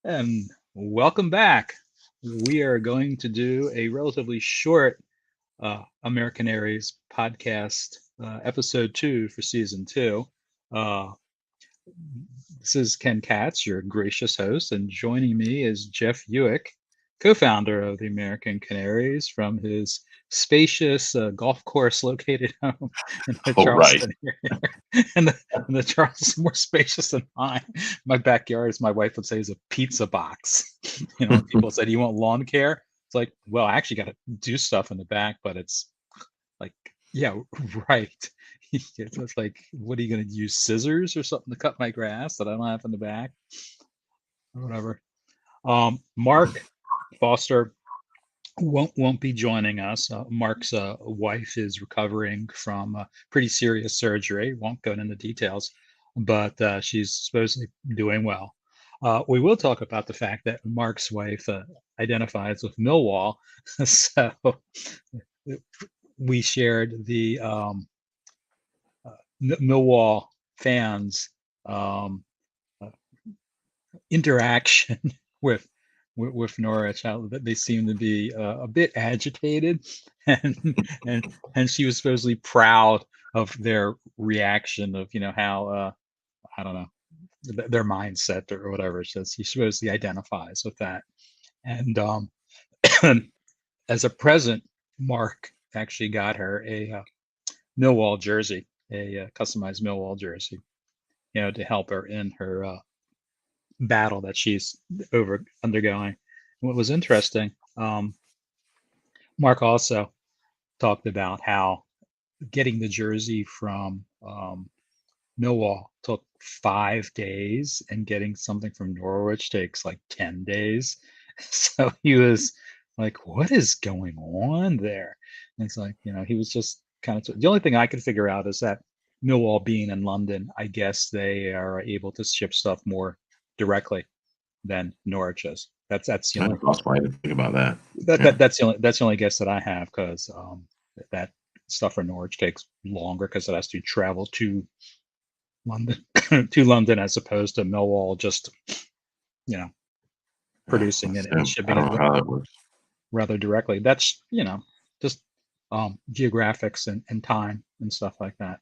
And welcome back. We are going to do a relatively short AmeriCanaries podcast, episode 2 for season 2. Uh, this is Ken Katz, your gracious host, and joining me is Jeff Hewick, co-founder of the American Canaries from his spacious golf course located home in the Oh, right. Charleston area. And the Charleston is more spacious than mine. My backyard, as my wife would say, is a pizza box. When people say, "Do you want lawn care?" It's like, well, I actually got to do stuff in the back, but it's like, yeah, right. It's just like, what are you going to use, scissors or something to cut my grass that I don't have in the back or whatever? Mark Foster won't be joining us. Mark's wife is recovering from pretty serious surgery. Won't go into details, but she's supposedly doing well. We will talk about the fact that Mark's wife identifies with Millwall, so we shared the Millwall fans' um, uh, interaction with Norwich. How they seem to be a bit agitated, and and she was supposedly proud of their reaction of how I don't know, their mindset or whatever. So she supposedly identifies with that, and as a present, Mark actually got her a Millwall jersey, a customized Millwall jersey, to help her in her battle that she's undergoing. What was interesting, Mark also talked about how getting the jersey from Millwall took 5 days, and getting something from Norwich takes like 10 days. So he was like, "What is going on there?" And it's like, he was just kind of the only thing I could figure out is that Millwall being in London, I guess they are able to ship stuff more directly than Norwich is. That's the I only never lost my head to think about that. that, Yeah. that that's the only guess that I have, because that stuff for Norwich takes longer because it has to travel to London to London, as opposed to Millwall just you know producing it and I shipping don't it know how that works. rather directly. That's just geographics and time and stuff like that.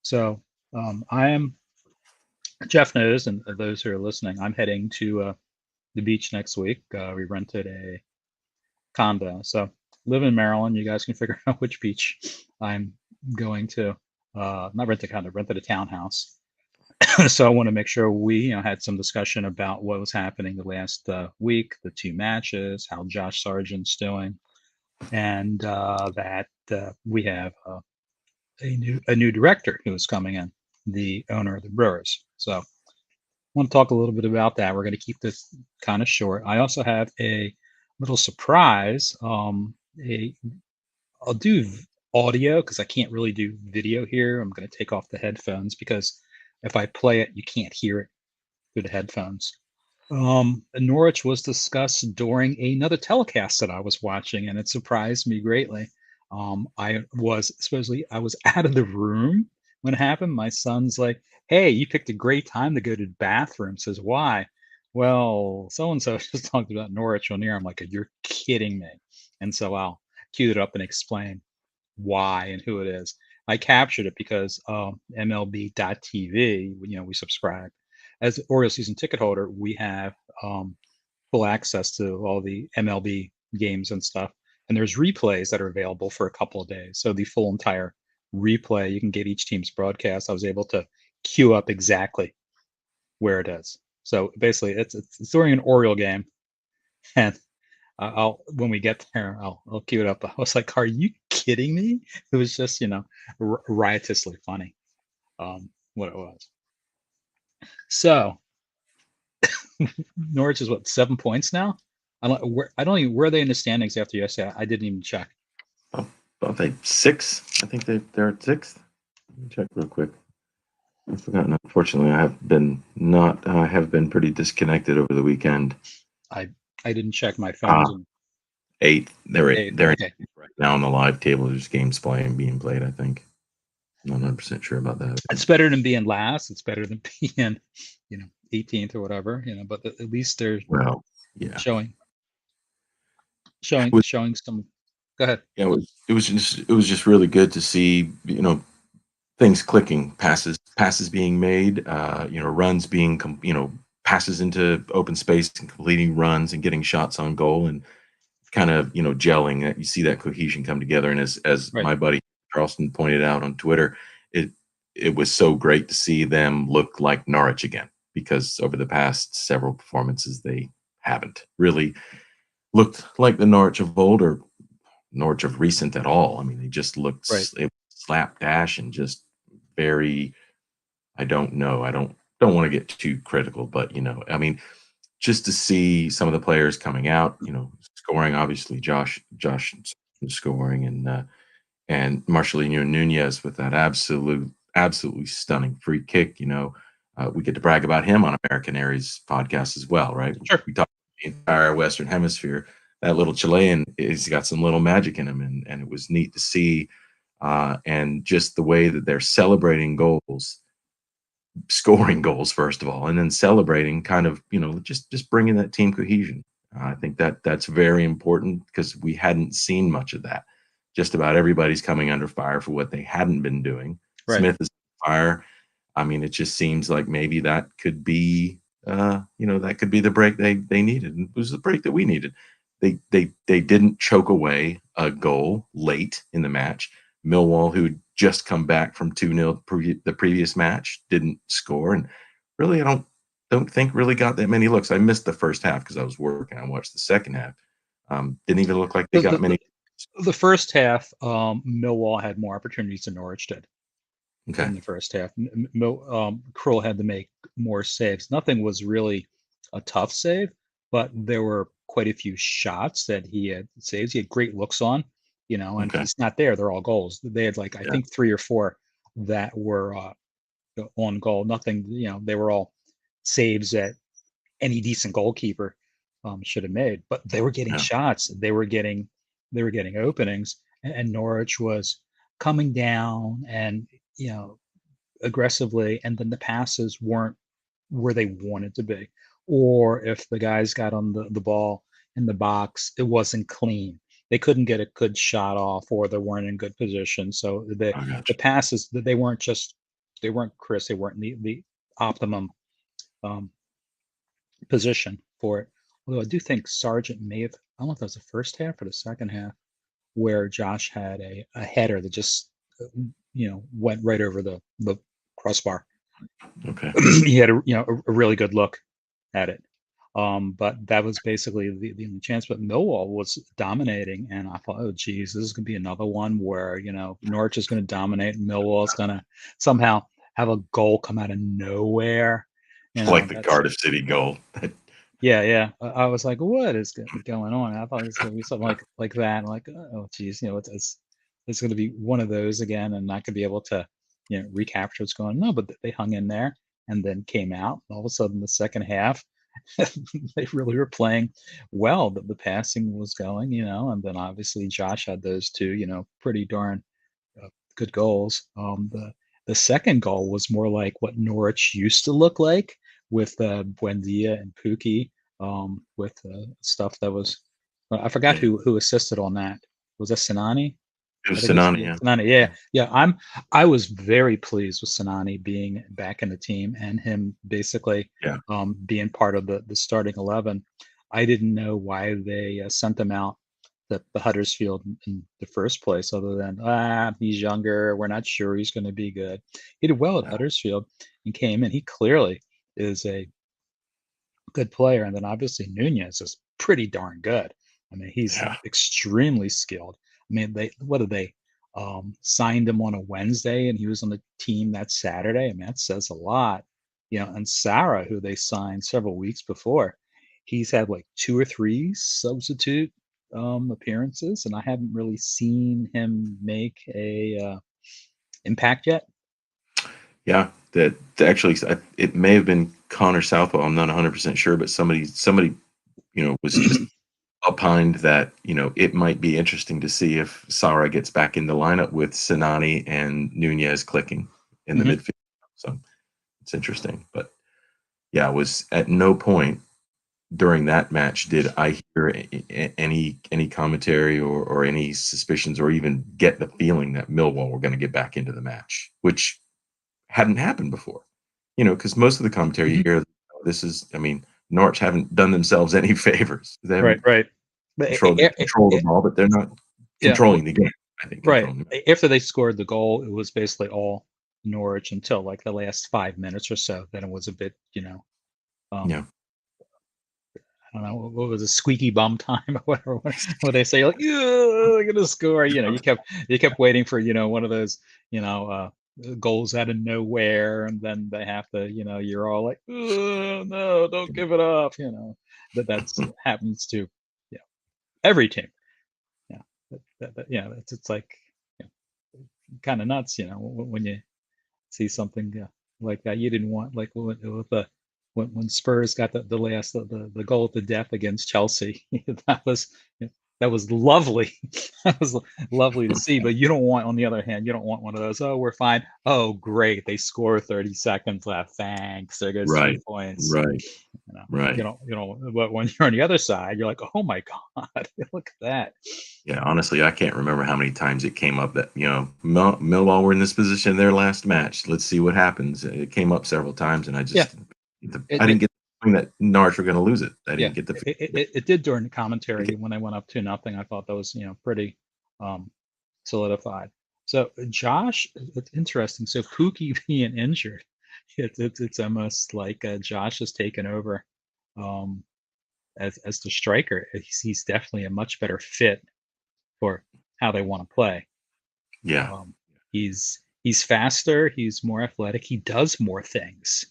So I am Jeff knows, and those who are listening, I'm heading to the beach next week. We rented a condo. So live in Maryland. You guys can figure out which beach I'm going to. Not rent a condo, rented a townhouse. So I want to make sure we had some discussion about what was happening the last week, the 2 matches, how Josh Sargent's doing, and that we have a new director who is coming in, the owner of the Brewers. So I want to talk a little bit about that. We're going to keep this kind of short. I also have a little surprise. I'll do audio because I can't really do video here. I'm going to take off the headphones because if I play it, you can't hear it through the headphones. Norwich was discussed during another telecast that I was watching, and it surprised me greatly. I was out of the room when it happened. My son's like, "Hey, you picked a great time to go to the bathroom." Says, "Why?" "Well, so and so just talked about Norwich on here." I'm like, "You're kidding me!" And so I'll cue it up and explain why and who it is. I captured it because MLB.TV, we subscribe. As Orioles season ticket holder, we have full access to all the MLB games and stuff. And there's replays that are available for a couple of days. So the full entire replay, you can get each team's broadcast. I was able to queue up exactly where it is. So basically, it's during an Oriole game, and I'll when we get there, I'll queue it up. I was like, "Are you kidding me?" It was just riotously funny, what it was. So Norwich is what, 7 points now? I don't even, where are they in the standings after yesterday? I didn't even check. About they six? I think they're at sixth. Let me check real quick. I've forgotten. Unfortunately, I have been pretty disconnected over the weekend. I I didn't check my Uh phones. And Eighth. They're eight. they're Okay. right now on the live table. There's games being played, I think. Not 100% sure about that. It's better than being last. It's better than being, 18th or whatever, but at least they're Well, yeah. showing It showing was, showing some. Go ahead. yeah, it was just really good to see, things clicking, passes being made, runs being passes into open space and completing runs and getting shots on goal and kind of, gelling. That you see that cohesion come together. And as Right. my buddy Charleston pointed out on Twitter, it it was so great to see them look like Norwich again, because over the past several performances they haven't really looked like the Norwich of old or Norwich of recent at all. I mean, they just looked Right. slapdash and just very. I don't know. I don't want to get too critical, but I mean, just to see some of the players coming out, scoring. Obviously, Josh scoring, and Marcelino Nunez with that absolutely stunning free kick. We get to brag about him on AmeriCanaries podcast as well, right? Sure. We talk about the entire Western Hemisphere. That little Chilean, he's got some little magic in him, and it was neat to see. And just the way that they're celebrating goals, scoring goals first of all, and then celebrating, kind of, just bringing that team cohesion. I think that's very important because we hadn't seen much of that. Just about everybody's coming under fire for what they hadn't been doing. Right. Smith is on fire. I mean, it just seems like maybe that could be, that could be the break they needed. And it was the break that we needed. They didn't choke away a goal late in the match. Millwall, who'd just come back from 2-0 the previous match, didn't score, and really, I don't think really got that many looks. I missed the first half because I was working. I watched the second half. Didn't even look like they The, got the, many. the first half, Millwall had more opportunities than Norwich did Okay, in the first half. Krull had to make more saves. Nothing was really a tough save, but there were quite a few shots that he had saves. He had great looks on, and if okay, he's not there, they're all goals. They had like I yeah, think three or four that were on goal. Nothing, they were all saves that any decent goalkeeper should have made. But they were getting yeah, shots. They were getting openings, and Norwich was coming down and aggressively, and then the passes weren't where they wanted to be. Or if the guys got on the ball in the box, it wasn't clean. They couldn't get a good shot off, or they weren't in good position. So I got the you. passes, they weren't crisp. They weren't the optimum um, position for it. Although I do think Sargent may have, I don't know if that was the first half or the second half, where Josh had a header that just went right over the crossbar. Okay, He had a really good look at it. But that was basically the only chance. But Millwall was dominating, and I thought, oh geez, this is gonna be another one where Norwich is gonna dominate, and Millwall is gonna somehow have a goal come out of nowhere. like the That's Cardiff City goal. Yeah, yeah. I was like, "What is going on?" I thought it was gonna be something like that. I'm like, "Oh, geez, it's gonna be one of those again, and not gonna be able to, recapture what's going on." No, but they hung in there and then came out. And all of a sudden, the second half, they really were playing well. The passing was going, and then obviously Josh had those two, pretty darn good goals. The second goal was more like what Norwich used to look like with Buendia and Pookie, with stuff that was. I forgot Yeah, who assisted on that. Was that Sinani? it I was think it was Sinani. Yeah, Sinani. Yeah, yeah. I was very pleased with Sinani being back in the team and him basically yeah, being part of the starting 11. I didn't know why they sent him out the Huddersfield in the first place, other than he's younger. We're not sure he's going to be good. He did well at yeah, Huddersfield and came in. He clearly is a good player, and then obviously Nunez is pretty darn good. I mean, he's yeah. extremely skilled. I mean, they what did they signed him on a Wednesday, and he was on the team that Saturday. I mean, that says a lot. And Sarah, who they signed several weeks before, he's had like two or three substitute appearances, and I haven't really seen him make a impact yet. Yeah, that actually, it may have been Connor Southwell. I'm not 100% sure, but somebody, was just opined that, it might be interesting to see if Sara gets back in the lineup with Sinani and Nunez clicking in the Hmm. midfield. So it's interesting. But yeah, it was at no point during that match did I hear any commentary or any suspicions or even get the feeling that Millwall were going to get back into the match, which hadn't happened before. Because most of the commentary you Hmm. hear, this is, I mean, Norwich haven't done themselves any favors. They Right, haven't right. But controlled the ball, but they're not yeah, controlling the game. I think right. controlling. After they scored the goal, it was basically all Norwich until like the last 5 minutes or so. Then it was a bit, um, Yeah, I don't know, what was it, squeaky bum time or whatever, what they say, like, "Yeah, they're gonna score." You kept waiting for, one of those, goals out of nowhere, and then they have to, you're all like, "Oh, no, don't give it up," that's happens to, yeah, every team. Yeah. Yeah, it's like, yeah, kind of nuts, when you see something like that. You didn't want, like, when Spurs got the last the goal at the death against Chelsea. that was that was lovely. That was lovely to see. But you don't want, on the other hand, you don't want one of those. Oh, we're fine. Oh, great, they score 30 seconds left. Thanks. There goes three right, points. right, You know, right. But when you're on the other side, you're like, oh my god, look at that. Yeah, honestly, I can't remember how many times it came up that, Millwall were in this position in their last match. Let's see what happens. It came up several times, and Yeah. I It, didn't get the feeling that Norwich were going to lose it. I Yeah, didn't get the it did during the feeling. commentary when they went up 2-0. I thought that was, pretty um, solidified. So Josh, it's interesting. So Pookie being injured, it's almost like Josh has taken over um, as the striker. He's definitely a much better fit for how they want to play. Yeah. Um, he's faster. He's more athletic. He does more things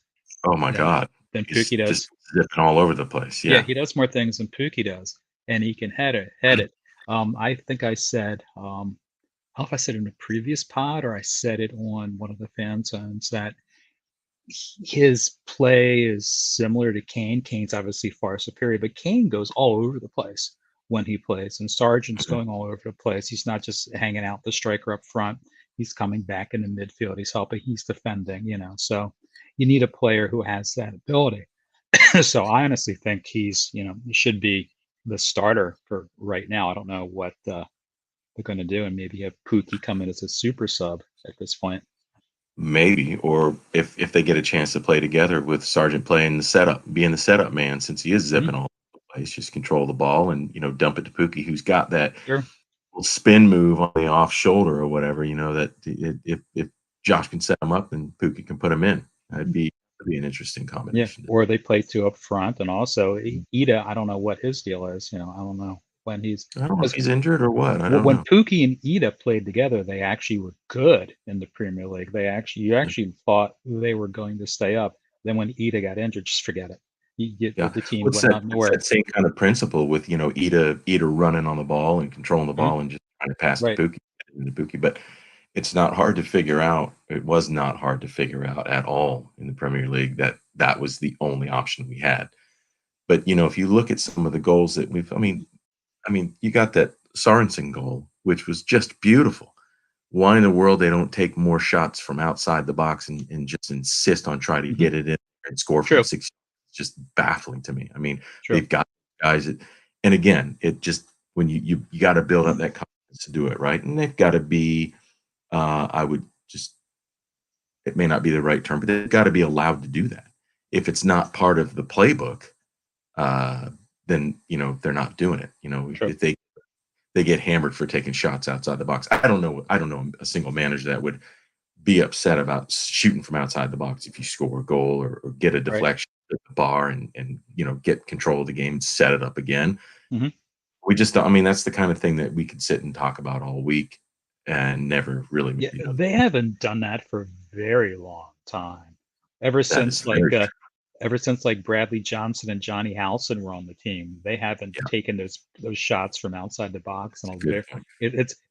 Oh my than God. He's Pookie just does. zipping all over the place. Yeah, Yeah. he does more things than Pookie does, and he can head it. I think I said, I don't know if I said it in a previous pod or I said it on one of the fan zones, that his play is similar to Kane. Kane's obviously far superior, but Kane goes all over the place when he plays, and Sargent's Mhm. going all over the place. He's not just hanging out the striker up front. He's coming back in the midfield. He's helping. He's defending. So you need a player who has that ability. So I honestly think he should be the starter for right now. I don't know what they're going to do, and maybe have Pookie come in as a super sub at this point. Maybe, or if they get a chance to play together with Sargent playing the setup, being the setup man, since he is Mhm. zipping all over the place, just control the ball and dump it to Pookie, who's got that Sure. little spin move on the off shoulder or whatever. That if Josh can set him up, then Pookie can put him in. That'd be an interesting Yeah. combination. Or they play two up front, and also Ida. I don't know what his deal is. I don't know when he's I don't know if because he's injured or what. I don't when know. Pookie and Ida played together, they actually were good in the Premier League. You Yeah. actually thought they were going to stay up. Then when Ida got injured, just forget it. Yeah. The team What's went that out it's nowhere. that same kind of principle with, Ida running on the ball and controlling the Mhm. ball and just trying to pass Right. To Pookie, but it's not hard to figure out. It was not hard to figure out at all in the Premier League that that was the only option we had. But, if you look at some of the goals that I mean, you got that Sorensen goal, which was just beautiful. Why in the world they don't take more shots from outside the box and just insist on trying to Hmm. get it in and score from True. 6, just baffling to me. I mean, True. they've got guys that, and again, it just when you gotta build up that confidence to do it, right? And they've gotta be, I would just it may not be the right term, but they've gotta be allowed to do that. If it's not part of the playbook, uh, then, they're not doing it. True. If they get hammered for taking shots outside the box. I don't know a single manager that would be upset about shooting from outside the box if you score a goal or get a Right. deflection at the bar and get control of the game and set it up again. Hmm. We just don't, I mean, that's the kind of thing that we could sit and talk about all week and never really, Yeah, they haven't done that for a very long time. Ever that is since very like true. Bradley Johnson and Johnny Halson were on the team, they haven't Yeah, taken those shots from outside the box that's and a all good there. point.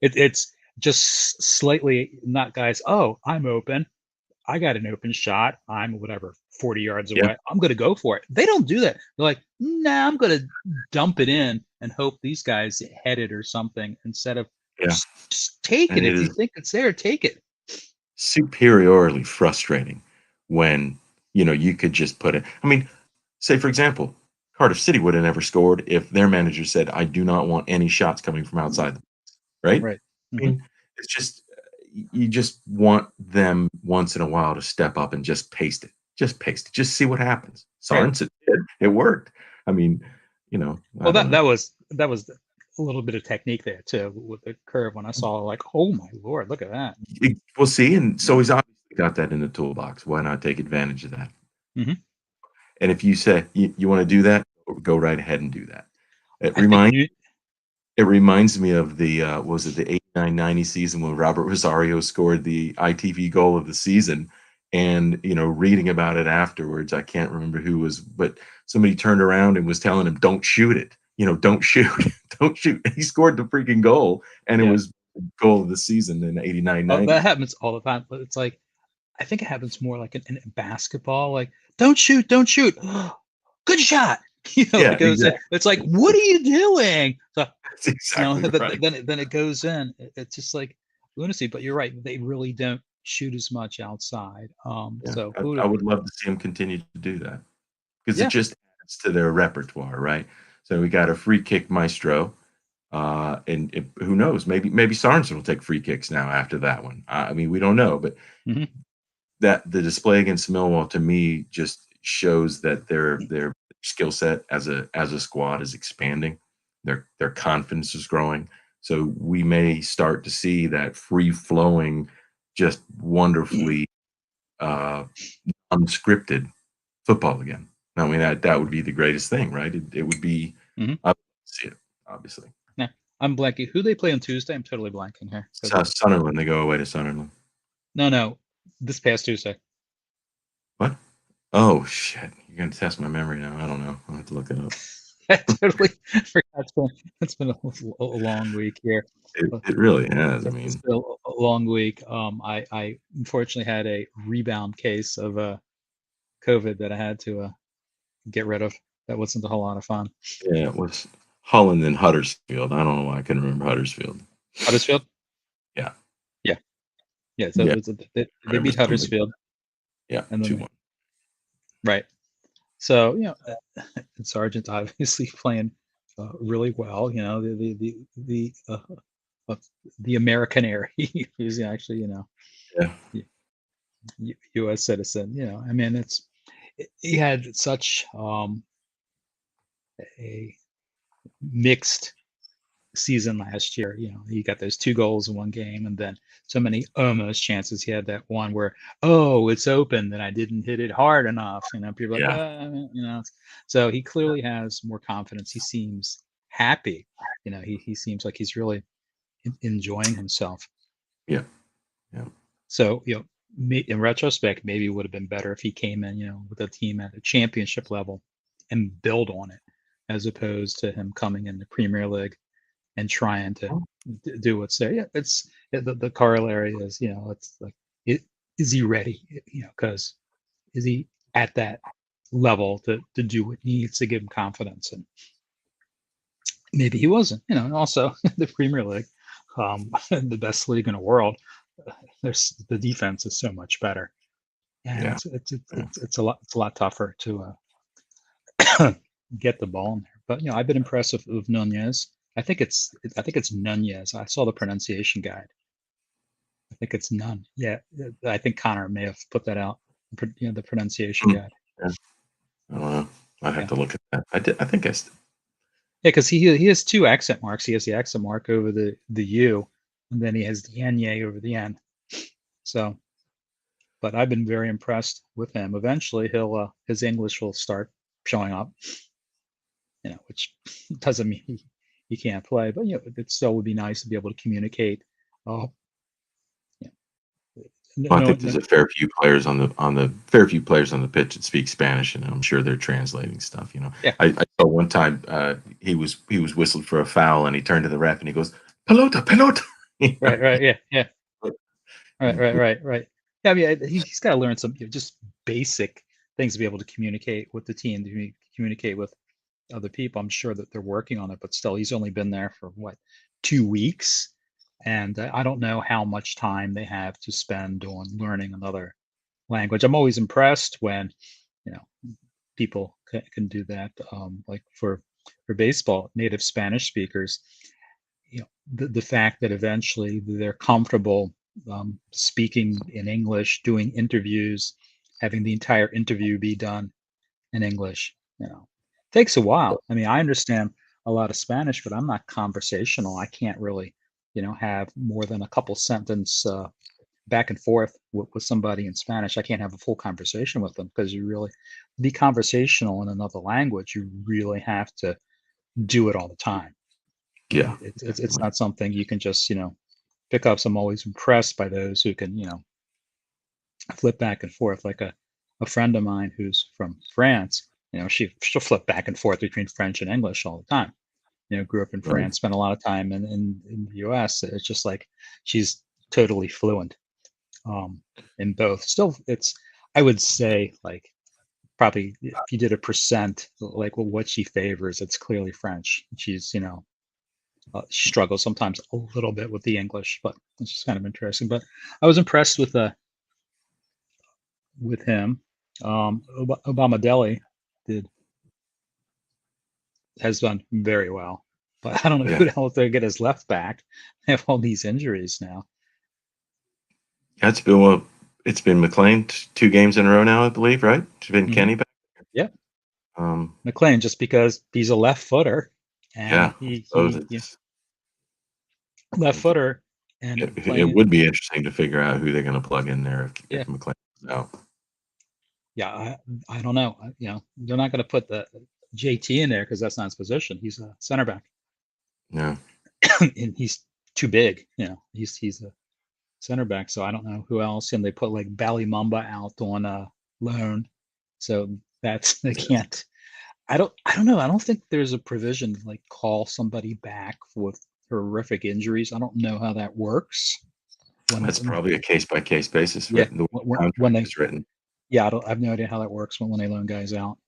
It's just slightly not guys. Oh, I'm open. I got an open shot. I'm whatever 40 yards Yeah, away. I'm going to go for it. They don't do that. They're like, nah, I'm going to dump it in and hope these guys head it or something instead of yeah, just take it. and it If you is think it's there, take it. superiorly frustrating when, you could just put it I mean, say, for example, Cardiff City would have never scored if their manager said, "I do not want any shots coming from outside," right? Right. I Hmm. mean, it's just you just want them once in a while to step up and just paste it. Just paste it. Just see what happens. Right. Sargent did. It worked. I mean, I Well, don't know. that was a little bit of technique there too with the curve. When I saw, like, oh my lord, look at that. We'll see, and so he's obviously got that in the toolbox. Why not take advantage of that? Hmm. And if you say you wanna do that, go right ahead and do that. It I think reminds it reminds me of the, was it the 89-90 season when Robert Rosario scored the ITV goal of the season, and, reading about it afterwards, I can't remember who was but somebody turned around and was telling him, "Don't shoot it," "Don't shoot, don't shoot." He scored the freaking goal, and it yeah. was goal of the season in Oh, 89-90. that happens all the time. But it's like, I think it happens more like in basketball. Like, don't shoot, don't shoot. Good shot. Yeah, It goes in. exactly. It's like, what are you doing? So, That's exactly right. then it goes in. It's just like lunacy. But you're right. They really don't shoot as much outside. Yeah, So I would love to see him continue to do that because it yeah. just adds to their repertoire, right? So we got a free kick maestro, and who knows? Maybe Sorensen will take free kicks now after that one. I mean, we don't know, but Hmm. that the display against Millwall to me just shows that their skill set as a squad is expanding. Their confidence is growing. So we may start to see that free flowing, just wonderfully uh, unscripted football again. I mean, that would be the greatest thing, right? It would be Hmm. I'd love to see it, obviously. Yeah. I'm blanking. Who they play on Tuesday? I'm totally blanking here. Sunderland, they go away to Sunderland. No, no, this past Tuesday. What? Oh, shit. You're gonna test my memory now. I don't know. I'll have to look it up. I totally forgot. It's been a long week here. Uh, It really has. I It's mean, been a long week. I unfortunately had a rebound case of COVID that I had to get rid of. That wasn't a whole lot of fun. yeah, it was Holland and Huddersfield. I don't know why I couldn't remember Huddersfield. Huddersfield? Yeah. Yeah, yeah. So it Yeah, was I they remember beat something. Huddersfield, Yeah, and then 2-1. right. So and Sargent obviously playing really well. Uh, the AmeriCanary, who's actually Yeah. U.S. citizen. I mean, he had such a mixed season last year. He got those two goals in one game, and then so many almost chances. He had that one where, oh, it's open, then I didn't hit it hard enough. People are like, Yeah. So he clearly has more confidence. He seems happy. He seems like he's really enjoying himself. Yeah. Yeah. So, in retrospect, maybe it would have been better if he came in, with a team at a championship level and build on it, as opposed to him coming in the Premier League and trying to do what's there. Yeah, the corollary is, it's like, it, is he ready? Because is he at that level to do what needs to give him confidence? And maybe he wasn't. And also the Premier League, the best league in the world. There's the defense is so much better, and Yeah. Yeah. it's a lot tougher to get the ball in there. But I've been impressed with Nunez. I think it's Nunez. I saw the pronunciation guide. I think it's none. Yeah, I think Connor may have put that out. The pronunciation Mm, guide. yeah. I don't know. I'd have Yeah, to look at that. I think yeah, because he has two accent marks. He has the accent mark over the U, and then he has the Nye over the N. So, but I've been very impressed with him. Eventually, his English will start showing up. Which doesn't mean he can't play, but it still would be nice to be able to communicate. Oh, yeah. No, well, I no, think no, there's a fair few players on the pitch that speak Spanish, and I'm sure they're translating stuff. yeah, I saw one time he was whistled for a foul, and he turned to the ref and he goes, "Pelota, pelota." right, right, yeah, yeah, You right, know, right, right, right. Yeah, I mean, he's got to learn some just basic. things to be able to communicate with the team, to communicate with other people. I'm sure that they're working on it, but still, he's only been there for what, 2 weeks, and I don't know how much time they have to spend on learning another language. I'm always impressed when you know people can do that. Like for baseball, native Spanish speakers, the fact that eventually they're comfortable speaking in English, doing interviews, having the entire interview be done in English, takes a while. I mean, I understand a lot of Spanish, but I'm not conversational. I can't really, have more than a couple sentence back and forth with somebody in Spanish. I can't have a full conversation with them because you really be conversational in another language. You really have to do it all the time. Yeah, It's not something you can just pick up. So I'm always impressed by those who can flip back and forth. Like a friend of mine who's from France, she'll flip back and forth between French and English all the time. Grew up in right. France, spent a lot of time in the US. It's just like she's totally fluent in both. Still, it's, I would say, like, probably if you did a percent, like, well, what she favors, it's clearly French. She's she struggles sometimes a little bit with the English, but it's just kind of interesting. But I was impressed with him. Obama Delhi did has done very well, but I don't know Yeah, who the hell they're get his left back. They have all these injuries now. that's been it's been McLean 2 games in a row now, I believe, right? It's been Hmm. Kenny back. Yeah, Um, McLean, just because he's a left footer, yeah, and I suppose left footer and it playing. would be interesting to figure out who they're going to plug in there Yeah, if McLean is out. yeah. I don't know. They're not going to put the JT in there because that's not his position. He's a center back, Yeah, and he's too big. He's a center back. So I don't know who else. And they put like Mumba out on a loan. So that's they can't. I don't know. I don't think there's a provision to like call somebody back with horrific injuries. I don't know how that works. that's When probably a case by case basis Yeah, written the way the when contract they is written. yeah, I have no idea how that works when they loan guys out.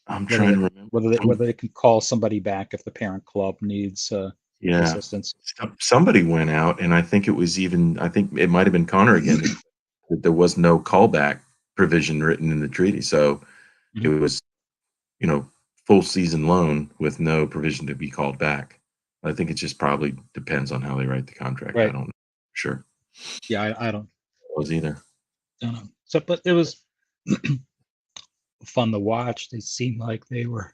I'm Whether trying they to remember. whether they can call somebody back if the parent club needs Yeah, assistance. somebody went out, and I think it might have been Connor again that there was no callback provision written in the treaty, so it Mhm. was you know, full season loan with no provision to be called back. I think it just probably depends on how they write the contract. I Right. don't know. Sure. Yeah, I Was either. don't know. So, but it was fun to watch. They seemed like they were,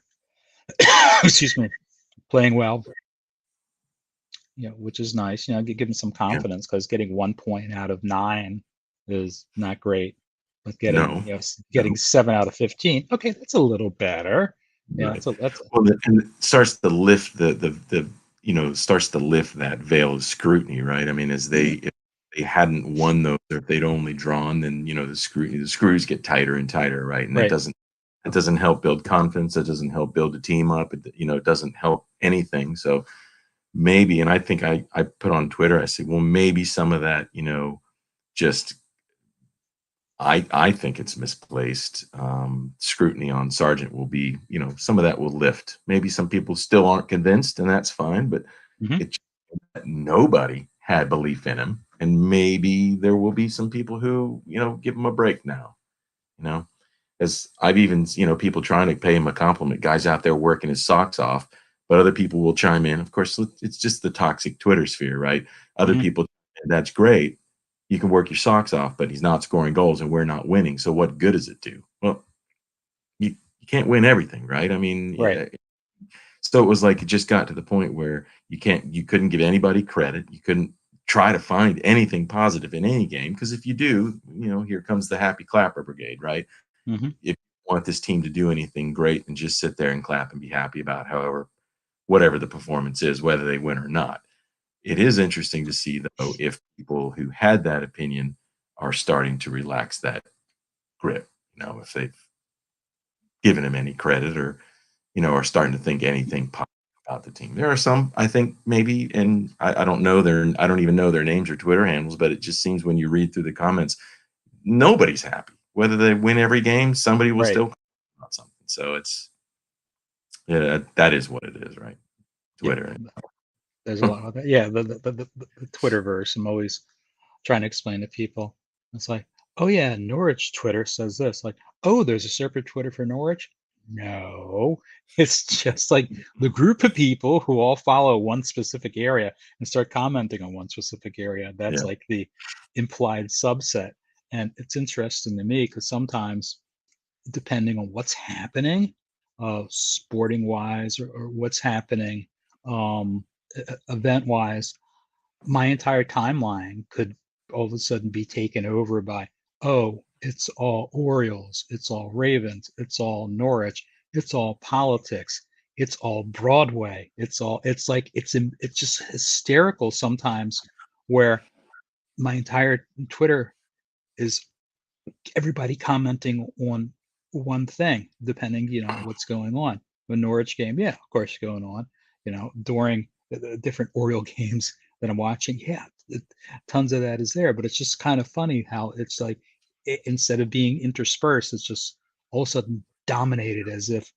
excuse me, playing well. Which is nice. Give them some Yeah. confidence because getting 1 point out of 9 is not great. But getting No. getting No. 7 out of 15, okay, that's a little better. Yeah, Right. that's Well, and it starts to lift starts to lift that veil of scrutiny, right? I mean, if they hadn't won those, or if they'd only drawn, then the screws get tighter and tighter, right? And right. it doesn't help build confidence. It doesn't help build a team up. It doesn't help anything. So maybe, and I think I put on Twitter, I said, well, maybe some of that, just I think it's misplaced. Scrutiny on Sargent will be, some of that will lift. Maybe some people still aren't convinced, and that's fine, but Hmm. it's nobody had belief in him. And maybe there will be some people who, give him a break now, you know, as I've even, people trying to pay him a compliment, guys out there working his socks off, but other people will chime in. Of course, it's just the toxic Twitter sphere, right? Other Hmm. people, that's great. You can work your socks off, but he's not scoring goals and we're not winning. So what good does it do? Well, you can't win everything, right? I mean, Right. yeah. So it was like it just got to the point where you couldn't give anybody credit. You couldn't try to find anything positive in any game because if you do, here comes the happy clapper brigade, right? Hmm. If you want this team to do anything great, and just sit there and clap and be happy about whatever the performance is, whether they win or not. It is interesting to see, though, if people who had that opinion are starting to relax that grip, if they've given him any credit or, are starting to think anything positive about the team. There are some, I think, maybe, and I don't know I don't even know their names or Twitter handles, but it just seems when you read through the comments, nobody's happy whether they win every game, somebody will Right. still about something. So that is what it is, right? Twitter. Yeah. There's a lot of that. Yeah, the Twitterverse. I'm always trying to explain to people. It's like, oh yeah, Norwich Twitter says this. Like, oh, there's a separate Twitter for Norwich. No, it's just like the group of people who all follow one specific area and start commenting on one specific area. That's Yeah. like the implied subset. And it's interesting to me because sometimes, depending on what's happening, sporting wise, or what's happening event wise, my entire timeline could all of a sudden be taken over by, oh, it's all Orioles, it's all Ravens, it's all Norwich, it's all politics, it's all Broadway, it's like it's just hysterical sometimes, where my entire Twitter is everybody commenting on one thing, depending, what's going on. The Norwich game, yeah, of course, going on. During the different Oriole games that I'm watching, yeah, tons of that is there. But it's just kind of funny how it's like, instead of being interspersed, it's just all of a sudden dominated, as if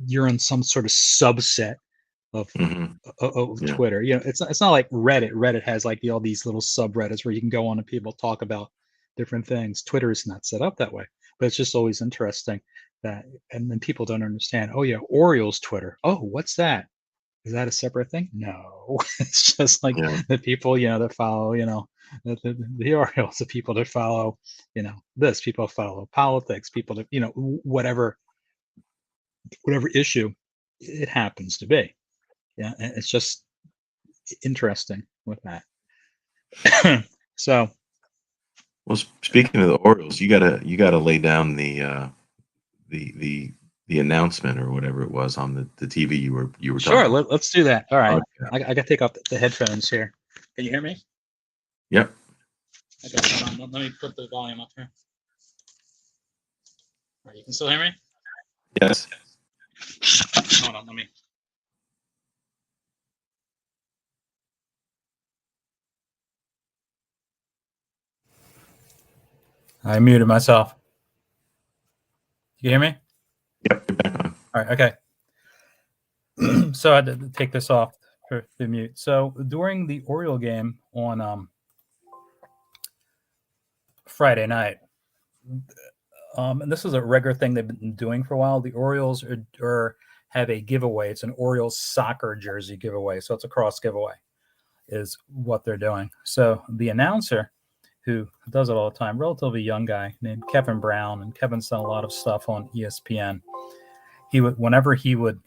you're in some sort of subset of Mm-hmm. Yeah. Twitter. It's not like Reddit. Reddit has like all these little subreddits where you can go on and people talk about different things. Twitter is not set up that way, but it's just always interesting that, and then people don't understand. Oh yeah, Orioles Twitter. Oh, what's that? Is that a separate thing? No, it's just like Yeah. the people that follow the Orioles, the people that follow this, people follow politics, people that whatever issue it happens to be. Yeah, and it's just interesting with that. So, Well, speaking of the Orioles, you gotta lay down the the the announcement or whatever it was on the TV you were sure, talking let's do that. All right, about. I got to take off the headphones here. Can you hear me? Yep. Okay, hold on. Let me put the volume up here. All right, you can still hear me? Yes. Hold on, let me. I muted myself. You hear me? Yep. You're back on. All right, okay. So I had to take this off for the mute. So during the Oriole game on Friday night, and this is a regular thing they've been doing for a while. The Orioles have a giveaway. It's an Orioles soccer jersey giveaway. So it's a cross giveaway is what they're doing. So the announcer, who does it all the time, relatively young guy named Kevin Brown, and Kevin's done a lot of stuff on ESPN. Whenever he would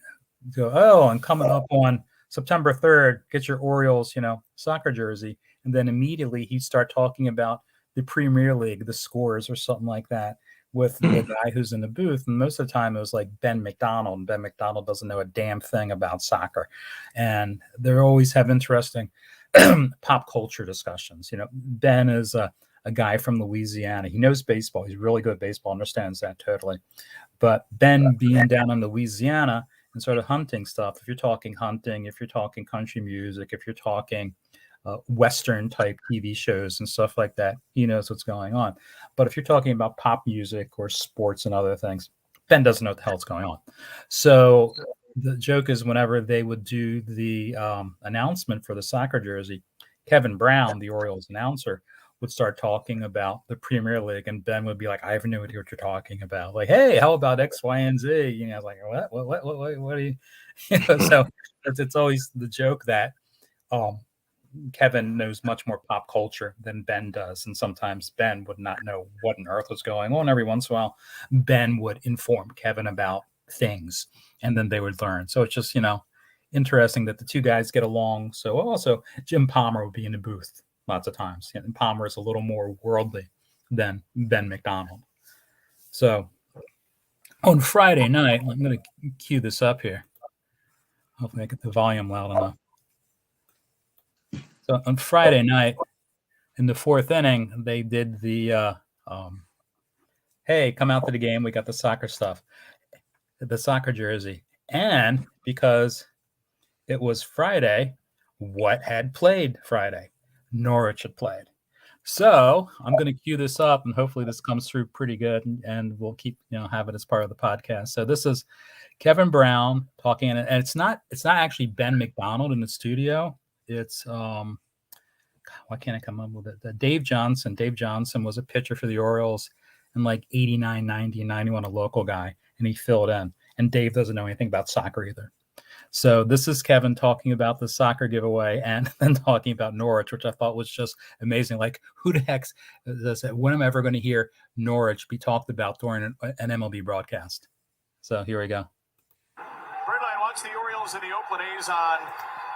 go, oh, and coming up on September 3rd, get your Orioles, soccer jersey. And then immediately he'd start talking about the Premier League, the scores or something like that with the guy who's in the booth. And most of the time it was like Ben McDonald, and Ben McDonald doesn't know a damn thing about soccer. And they always have interesting pop culture discussions. Ben is a guy from Louisiana. He knows baseball. He's really good at baseball, understands that totally. But Ben being down in Louisiana and sort of hunting stuff, if you're talking hunting, if you're talking country music, if you're talking Western type TV shows and stuff like that, he knows what's going on. But if you're talking about pop music or sports and other things, Ben doesn't know what the hell's going on. So the joke is, whenever they would do the announcement for the soccer jersey, Kevin Brown, the Orioles announcer, would start talking about the Premier League, and Ben would be like, I have no idea what you're talking about. Like, hey, how about X, Y, and Z? Like, what are you? So it's always the joke that Kevin knows much more pop culture than Ben does. And sometimes Ben would not know what on earth was going on. Every once in a while, Ben would inform Kevin about things, and then they would learn. So it's just, interesting that the two guys get along. So also Jim Palmer would be in the booth lots of times. And Palmer is a little more worldly than Ben McDonald. So on Friday night, I'm going to cue this up here. Hopefully I get the volume loud enough. So on Friday night, in the fourth inning, they did the, hey, come out to the game. We got the soccer stuff, the soccer jersey. And because it was Friday, what had played Friday? Norwich had played. So I'm going to cue this up, and hopefully this comes through pretty good, and we'll keep have it as part of the podcast. So this is Kevin Brown talking, and it's not actually Ben McDonald in the studio. It's why can't I come up with it? Dave Johnson. Dave Johnson was a pitcher for the Orioles in like 89, 90, and 91, a local guy, and he filled in. And Dave doesn't know anything about soccer either. So this is Kevin talking about the soccer giveaway and then talking about Norwich, which I thought was just amazing. Like, who the heck does it? When am I ever going to hear Norwich be talked about during an MLB broadcast? So here we go. Birdline watch the Orioles and the Oakland A's on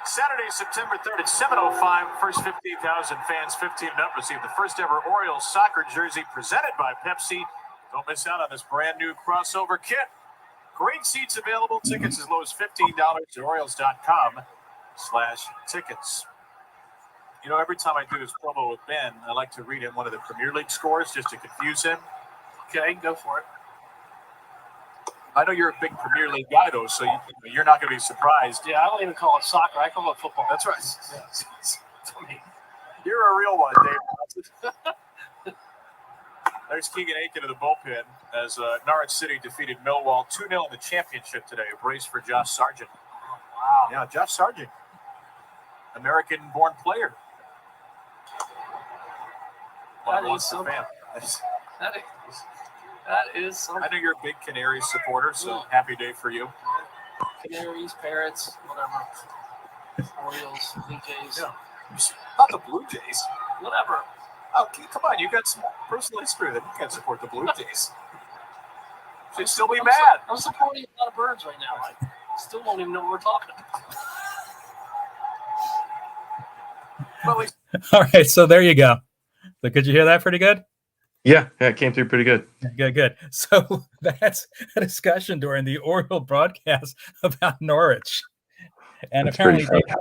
Saturday, September 3rd at 7:05. First 15,000 fans, 15 and up, receive the first ever Orioles soccer jersey presented by Pepsi. Don't miss out on this brand new crossover kit. Great seats available. Tickets as low as $15 at Orioles.com/tickets. You know, every time I do this promo with Ben, I like to read him one of the Premier League scores just to confuse him. Okay, go for it. I know you're a big Premier League guy, though, so you're not going to be surprised. Yeah, I don't even call it soccer. I call it football. That's right. Yeah. I mean, You're a real one, Dave. There's Keegan Aiken of the bullpen as Norwich City defeated Millwall 2-0 in the championship today. A brace for Josh Sargent. wow. Yeah, Josh Sargent, American-born player. That Well, is something. fan. That is something. I know you're a big Canaries supporter, so happy day for you. Canaries, Parrots, whatever. Orioles, Blue Jays, Yeah. Not the Blue Jays. whatever. Oh, come on, you got some personal history that you can't support the Blue Jays. Should still be mad. I'm supporting a lot of Birds right now. I still don't even know what we're talking about. Well, at least All right, so there you go. So could you hear that pretty good? Yeah, it came through pretty good. Good. So that's a discussion during the Oriole broadcast about Norwich, and That's pretty apparently,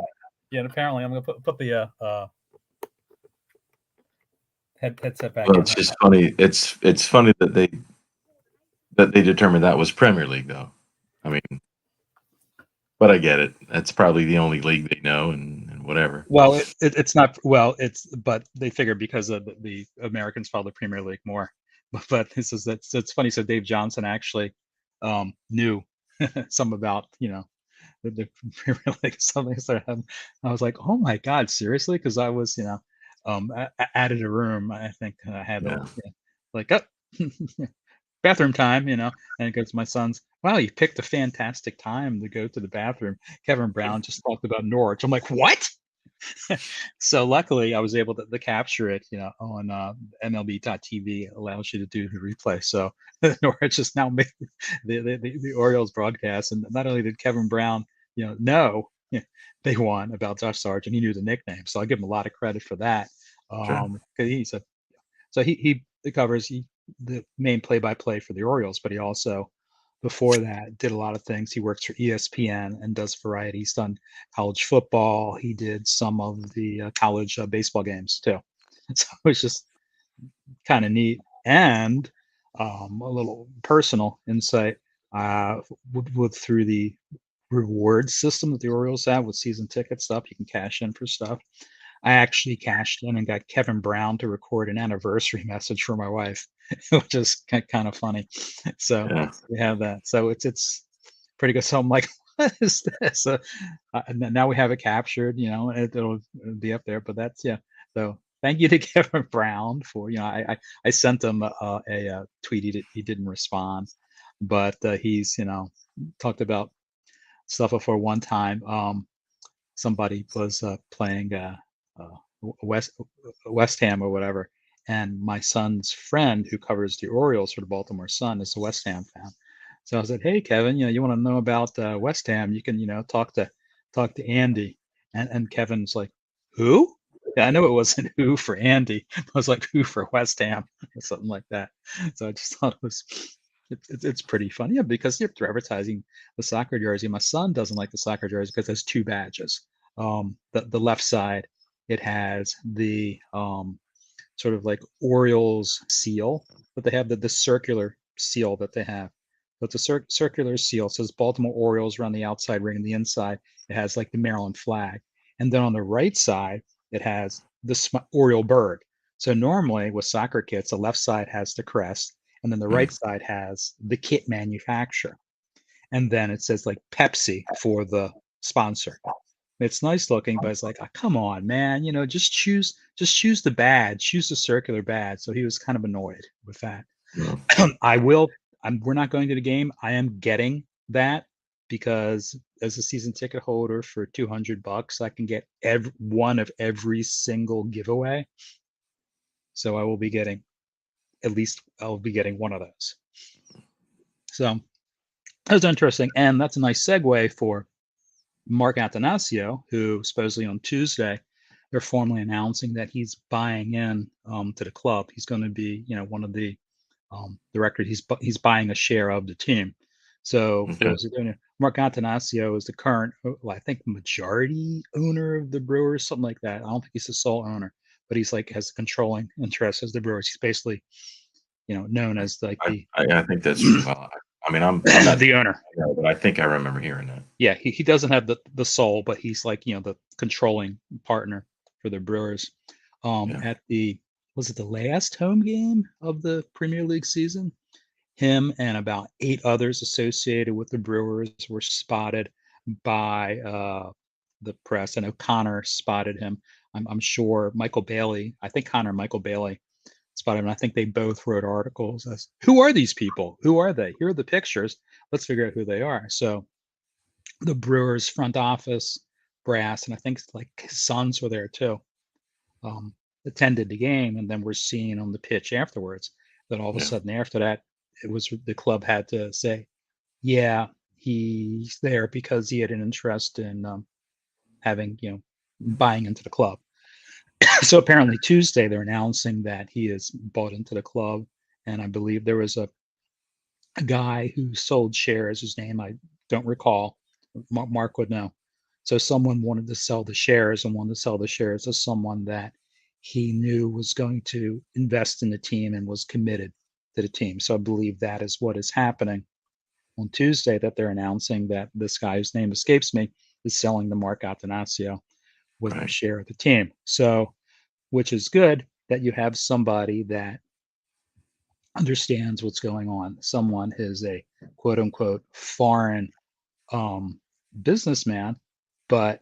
funny. apparently, I'm going to put the headset back. Well, in. it's just funny. It's funny that they determined that was Premier League, though. I mean, but I get it. That's probably the only league they know, and whatever. Well, it's not. Well, but they figure because of the Americans follow the Premier League more. But it's funny. So Dave Johnson actually knew some about the Premier League, something. So I was like, oh my God, seriously? Because I was added a room. I think I had like bathroom time, and it goes to my son's. Wow, you picked a fantastic time to go to the bathroom. Kevin Brown just talked about Norwich. I'm like, what? So luckily, I was able to capture it, on MLB.TV. Allows you to do the replay. So Norwich is now made the Orioles broadcast, and not only did Kevin Brown, know they won about Josh Sargent, he knew the nickname. So I give him a lot of credit for that. Sure. He covers the main play-by-play for the Orioles, but he also, before that, did a lot of things. He works for ESPN and does variety. He's done college football. He did some of the college baseball games too. So it's just kind of neat. And a little personal insight through the reward system that the Orioles have with season ticket stuff. You can cash in for stuff. I actually cashed in and got Kevin Brown to record an anniversary message for my wife, which is kind of funny. So we have that. So it's pretty good. So I'm like, what is this? Now we have it captured, and it'll be up there. But that's So thank you to Kevin Brown for I sent him a tweet. He didn't respond, but he's talked about stuff before. One time, somebody was playing. West Ham or whatever, and my son's friend who covers the Orioles for the Baltimore Sun is a West Ham fan. So I said, "Hey, Kevin, you want to know about West Ham? You can talk to Andy." And Kevin's like, "Who?" Yeah, I know it wasn't who for Andy. It was like who for West Ham or something like that. So I just thought it's pretty funny, because they're advertising the soccer jersey. My son doesn't like the soccer jersey because there's two badges. The left side, it has the sort of like Orioles seal, but they have the circular seal that they have. So it's a circular seal. It says Baltimore Orioles around the outside ring, and the inside it has like the Maryland flag. And then on the right side, it has the Oriole bird. So normally with soccer kits, the left side has the crest, and then the right side has the kit manufacturer, and then it says like Pepsi for the sponsor. It's nice looking, but it's like, oh, come on, man, just choose the badge, choose the circular badge. So he was kind of annoyed with that. Yeah. We're not going to the game. I am getting that because as a season ticket holder for $200, I can get one of every single giveaway. So I'll be getting one of those. So that was interesting. And that's a nice segue for Mark Attanasio, who supposedly on Tuesday, they're formally announcing that he's buying in to the club. He's going to be, one of the directors. He's buying a share of the team. So for those who don't know, Mark Attanasio is the current, I think, majority owner of the Brewers, something like that. I don't think he's the sole owner, but he's like has controlling interest as the Brewers. He's basically, known as like I think that's well. I mean, I'm not the owner, but I think I remember hearing that. Yeah, he doesn't have the soul, but he's like, the controlling partner for the Brewers. At was it the last home game of the Premier League season? Him and about 8 others associated with the Brewers were spotted by the press, and O'Connor spotted him. I'm sure Michael Bailey, I think Connor and Michael Bailey spotted him. I think they both wrote articles as, who are these people? Who are they? Here are the pictures. Let's figure out who they are. So the Brewers front office brass, and I think like his sons were there too, attended the game, and then we're seeing on the pitch afterwards that all of a sudden after that, it was the club had to say, yeah, he's there because he had an interest in having, buying into the club. So apparently Tuesday they're announcing that he is bought into the club, and I believe there was a guy who sold shares, whose name I don't recall. Mark would know. So someone wanted to sell the shares and wanted to sell the shares to someone that he knew was going to invest in the team and was committed to the team. So I believe that is what is happening on Tuesday, that they're announcing that this guy whose name escapes me is selling to Mark Attanasio with a share of the team. So, which is good that you have somebody that understands what's going on. Someone is a quote unquote foreign businessman, but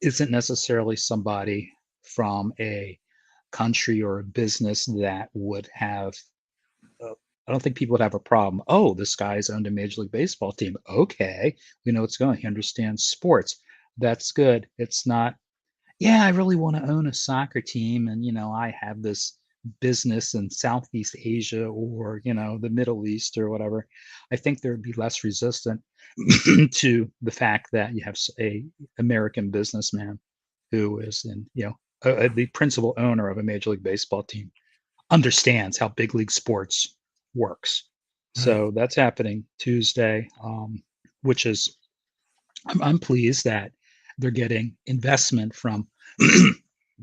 isn't necessarily somebody from a country or a business that would have. I don't think people would have a problem. Oh, this guy's owned a Major League Baseball team. Okay, we know what's going on. He understands sports. That's good. It's not, yeah, I really want to own a soccer team, and I have this business in Southeast Asia or the Middle East or whatever. I think there would be less resistant to the fact that you have a American businessman who is the principal owner of a Major League Baseball team, understands how big league sports works. So that's happening Tuesday, which is I'm pleased that they're getting investment from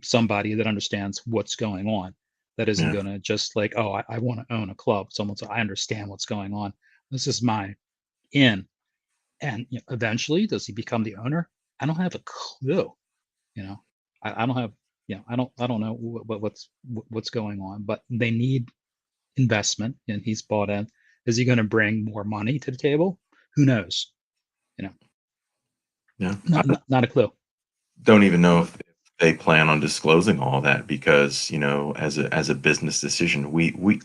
somebody that understands what's going on, that isn't going to just like, oh, I want to own a club. Someone said, I understand what's going on. This is my in. And eventually, does he become the owner? I don't have a clue. I don't have, I don't know what's going on, but they need investment, and he's bought in. Is he going to bring more money to the table? Who knows? Not a clue. Don't even know if they plan on disclosing all that because as a business decision, we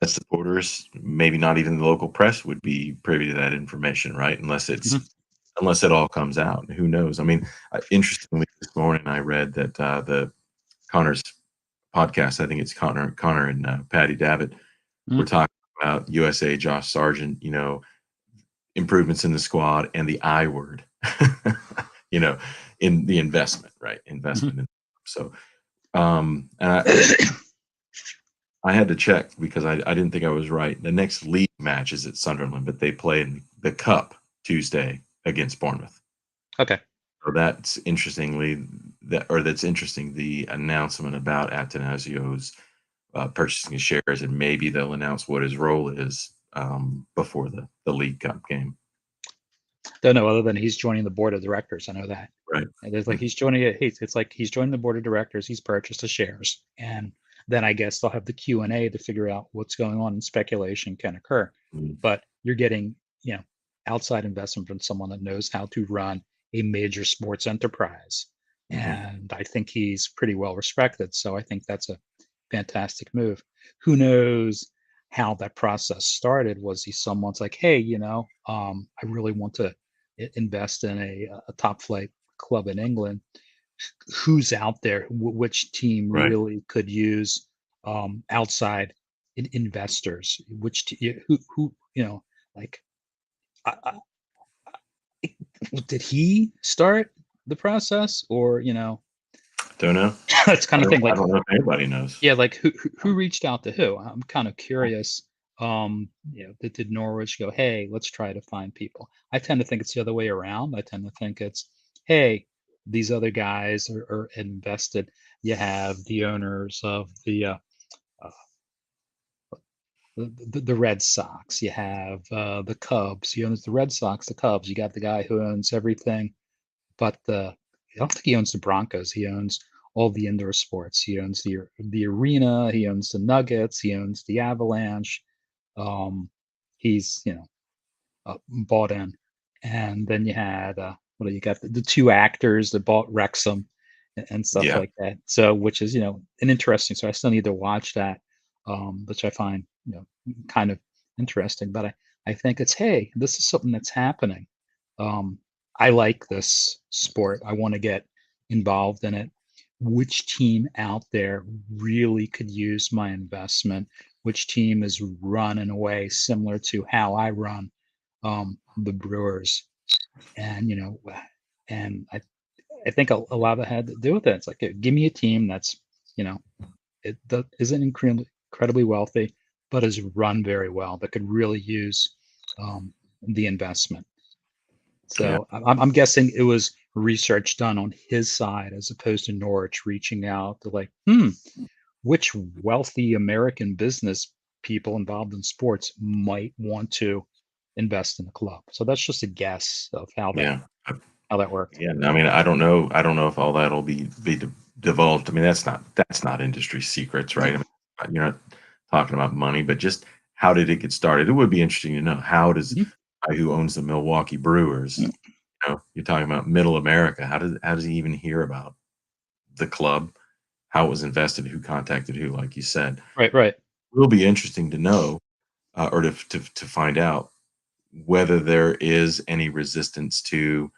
as supporters, maybe not even the local press would be privy to that information, right? Unless it all comes out. Who knows? I mean, interestingly, this morning I read that the Connor's podcast, I think it's Connor and Patty Davitt, were talking about USA Josh Sargent, improvements in the squad and the I word, in the investment, right? Investment. In, so, and I had to check because I didn't think I was right. The next league match is at Sunderland, but they play in the Cup Tuesday against Bournemouth. Okay. So that's interesting. The announcement about Attanasio's purchasing his shares, and maybe they'll announce what his role is before the League Cup game. Don't know, other than he's joining the board of directors. I know that. Right. And there's like he's joining it. It's like he's joining the board of directors. He's purchased the shares, and then I guess they'll have the Q&A to figure out what's going on, and speculation can occur. Mm. But you're getting, outside investment from someone that knows how to run a major sports enterprise. And I think he's pretty well respected. So I think that's a fantastic move. Who knows how that process started? Was he someone's like, hey, I really want to invest in a top flight club in England. Who's out there? Which team Right. really could use outside investors? Who like I, did he start the process, or Don't know. that's kind of thing, I like, don't know if anybody knows. yeah, like who reached out to who? I'm kind of curious. Did Norwich go, hey, let's try to find people? I tend to think it's the other way around. I tend to think it's, hey, these other guys are invested. You have the owners of the Red Sox. You have the Cubs. He owns the Red Sox, the Cubs. You got the guy who owns everything, but I don't think he owns the Broncos. He owns all the indoor sports. He owns the arena. He owns the Nuggets. He owns the Avalanche. He's bought in, and then you had what do you got? The two actors that bought Wrexham and stuff Yeah. like that. So, which is an interesting. So I still need to watch that, which I find kind of interesting. But I think it's, hey, this is something that's happening. I like this sport. I want to get involved in it. Which team out there really could use my investment? Which team is run in a way similar to how I run the Brewers? And and I think a lot of it had to do with it. It's like, give me a team that's isn't incredibly wealthy, but is run very well, that could really use the investment. So I'm guessing it was research done on his side as opposed to Norwich reaching out to, like, which wealthy American business people involved in sports might want to invest in the club. So that's just a guess of how that worked. Yeah. I mean, I don't know. I don't know if all that'll be divulged. I mean, that's not industry secrets, right? I mean, you're not talking about money, but just how did it get started? It would be interesting to know, how does guy who owns the Milwaukee Brewers, you're talking about middle America. How does he even hear about the club? How it was invested? Who contacted who? Like you said, Right. it will be interesting to know, or to find out whether there is any resistance to,